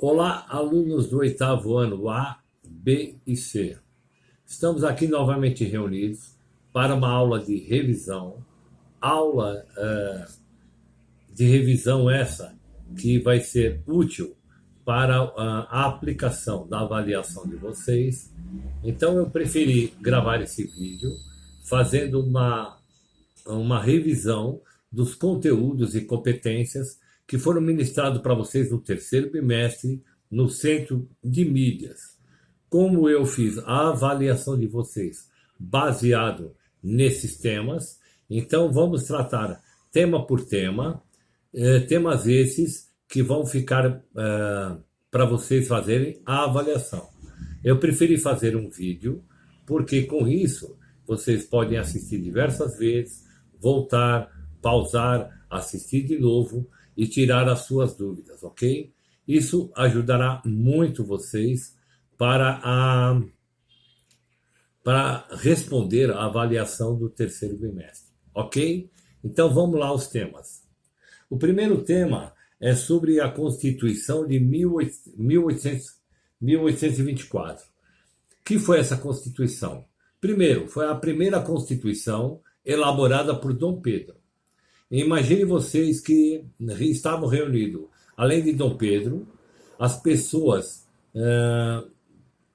Olá, alunos do oitavo ano A, B e C. Estamos aqui novamente reunidos para uma aula de revisão. Aula de revisão essa que vai ser útil para a aplicação da avaliação de vocês. Então eu preferi gravar esse vídeo fazendo uma revisão dos conteúdos e competências que foram ministrados para vocês no terceiro bimestre no Centro de Mídias. Como eu fiz a avaliação de vocês baseado nesses temas, então vamos tratar tema por tema, temas esses que vão ficar para vocês fazerem a avaliação. Eu preferi fazer um vídeo, porque com isso vocês podem assistir diversas vezes, voltar, pausar, assistir de novo e tirar as suas dúvidas, ok? Isso ajudará muito vocês para responder à avaliação do terceiro bimestre, ok? Então vamos lá aos temas. O primeiro tema é sobre a Constituição de 1824. O que foi essa Constituição? Primeiro, foi a primeira Constituição elaborada por Dom Pedro. Imagine vocês que estavam reunidos, além de Dom Pedro, as pessoas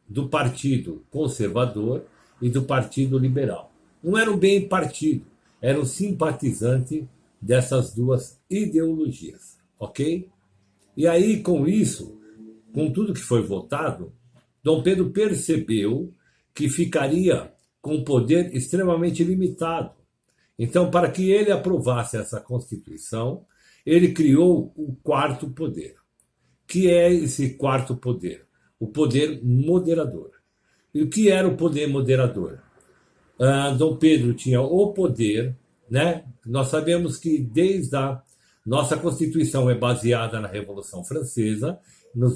do Partido Conservador e do Partido Liberal. Não eram bem partido, eram simpatizantes dessas duas ideologias, ok? E aí, com isso, com tudo que foi votado, Dom Pedro percebeu que ficaria com um poder extremamente limitado. Então, para que ele aprovasse essa Constituição, ele criou o quarto poder. Que é esse quarto poder? O poder moderador. E o que era o poder moderador? Dom Pedro tinha o poder, né? Nós sabemos que desde a nossa Constituição é baseada na Revolução Francesa, na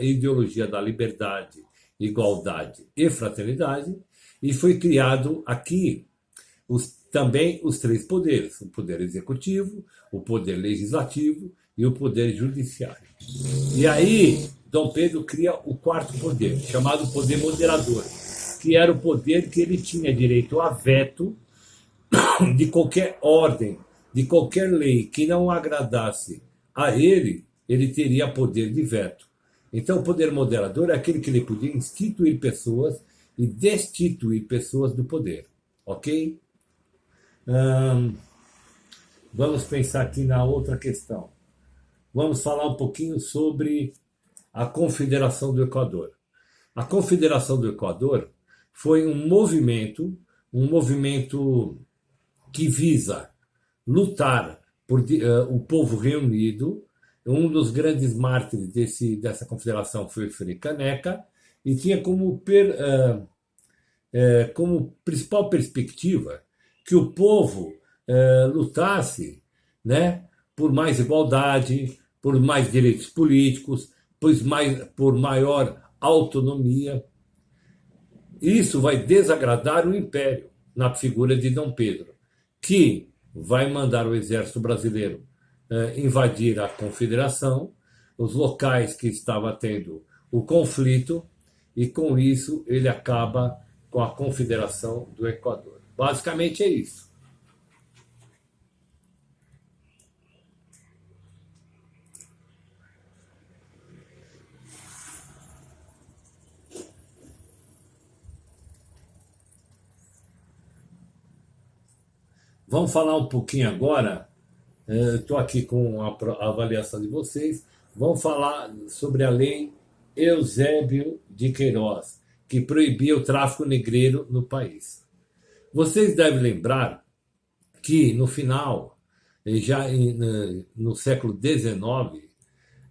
ideologia da liberdade, igualdade e fraternidade, e foi criado aqui também os três poderes, o poder executivo, o poder legislativo e o poder judiciário. E aí, Dom Pedro cria o quarto poder, chamado poder moderador, que era o poder que ele tinha direito a veto de qualquer ordem, de qualquer lei que não agradasse a ele, ele teria poder de veto. Então, o poder moderador é aquele que ele podia instituir pessoas e destituir pessoas do poder, ok? Vamos pensar aqui na outra questão. Vamos falar um pouquinho sobre a Confederação do Equador. A Confederação do Equador foi um movimento que visa lutar por o povo reunido. Um dos grandes mártires dessa confederação foi o Frei Caneca, e tinha como principal perspectiva que o povo lutasse, né, por mais igualdade, por mais direitos políticos, por maior autonomia. Isso vai desagradar o Império, na figura de Dom Pedro, que vai mandar o exército brasileiro invadir a Confederação, os locais que estava tendo o conflito, e com isso ele acaba com a Confederação do Equador. Basicamente é isso. Vamos falar um pouquinho agora, estou aqui com a avaliação de vocês, vamos falar sobre a lei Eusébio de Queiroz, que proibia o tráfico negreiro no país. Vocês devem lembrar que no final, já no século XIX,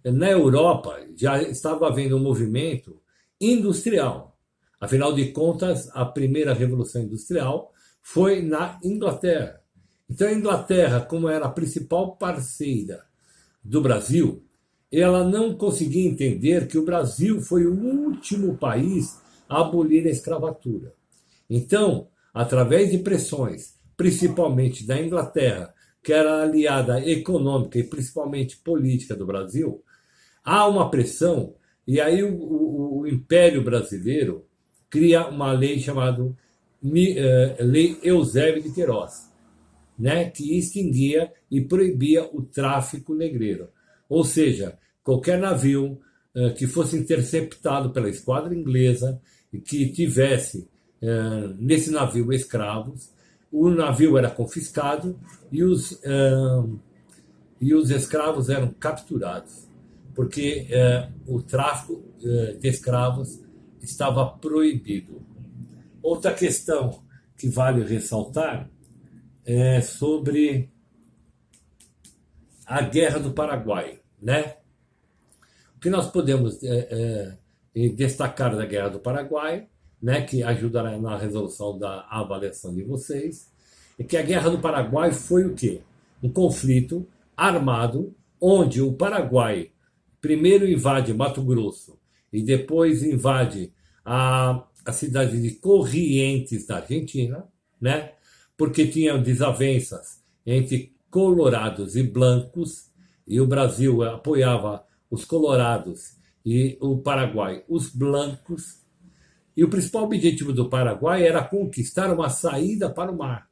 na Europa já estava havendo um movimento industrial. Afinal de contas, a primeira revolução industrial foi na Inglaterra. Então a Inglaterra, como era a principal parceira do Brasil, ela não conseguia entender que o Brasil foi o último país a abolir a escravatura. Então, através de pressões, principalmente da Inglaterra, que era aliada econômica e principalmente política do Brasil, Há uma pressão, e aí o Império Brasileiro cria uma lei chamada Lei Eusébio de Queiroz, né, que extinguia e proibia o tráfico negreiro. Ou seja, qualquer navio que fosse interceptado pela esquadra inglesa e que tivesse nesse navio escravos, o navio era confiscado e os escravos eram capturados, porque o tráfico de escravos estava proibido. Outra questão que vale ressaltar é sobre a Guerra do Paraguai, né? O que nós podemos destacar da Guerra do Paraguai, né, que ajudará na resolução da avaliação de vocês, é que a Guerra do Paraguai foi o quê? Um conflito armado, onde o Paraguai primeiro invade Mato Grosso e depois invade a cidade de Corrientes, na Argentina, né? Porque tinham desavenças entre colorados e blancos, e o Brasil apoiava os colorados e o Paraguai os blancos. E o principal objetivo do Paraguai era conquistar uma saída para o mar,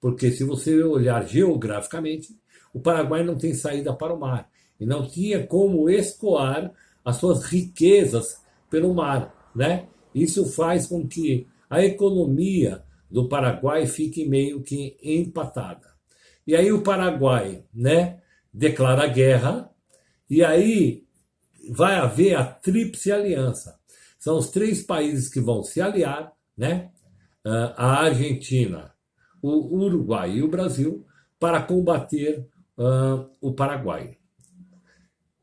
porque se você olhar geograficamente, o Paraguai não tem saída para o mar e não tinha como escoar as suas riquezas pelo mar, né? Isso faz com que a economia do Paraguai fique meio que empatada. E aí o Paraguai, né, declara guerra, e aí vai haver a Tríplice Aliança. São os três países que vão se aliar, né, a Argentina, o Uruguai e o Brasil, para combater o Paraguai.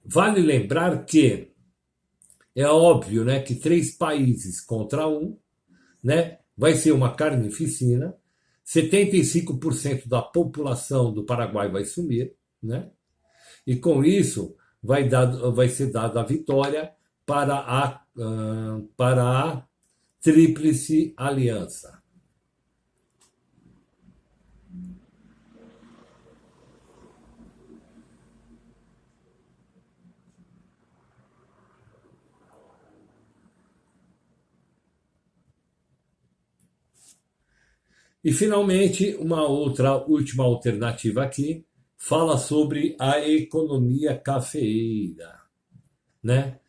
Vale lembrar que é óbvio, né, que três países contra um, né, vai ser uma carnificina, 75% da população do Paraguai vai sumir, né? E com isso vai ser dada a vitória para a Tríplice Aliança. E, finalmente, uma outra última alternativa aqui fala sobre a economia cafeeira, né?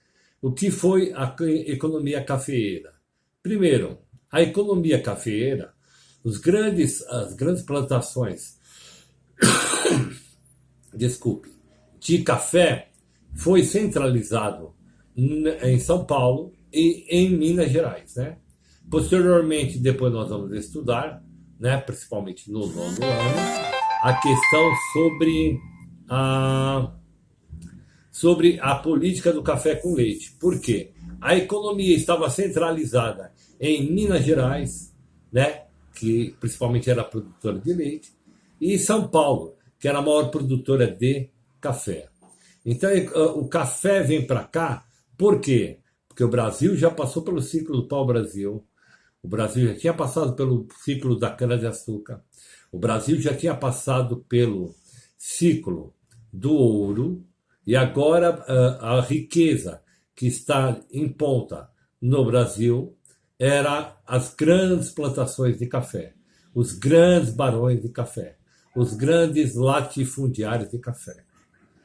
O que foi a economia cafeeira? Primeiro, a economia cafeeira, as grandes plantações, de café foi centralizado em São Paulo e em Minas Gerais, né? Posteriormente, depois nós vamos estudar, né, principalmente no nono ano, a questão sobre a política do café com leite. Por quê? A economia estava centralizada em Minas Gerais, né, que principalmente era produtora de leite, e São Paulo, que era a maior produtora de café. Então, o café vem para cá, por quê? Porque o Brasil já passou pelo ciclo do pau-brasil, o Brasil já tinha passado pelo ciclo da cana-de-açúcar, o Brasil já tinha passado pelo ciclo do ouro, e agora a riqueza que está em ponta no Brasil era as grandes plantações de café, os grandes barões de café, os grandes latifundiários de café.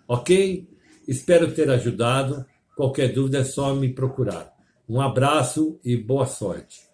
Ok? Espero ter ajudado. Qualquer dúvida é só me procurar. Um abraço e boa sorte.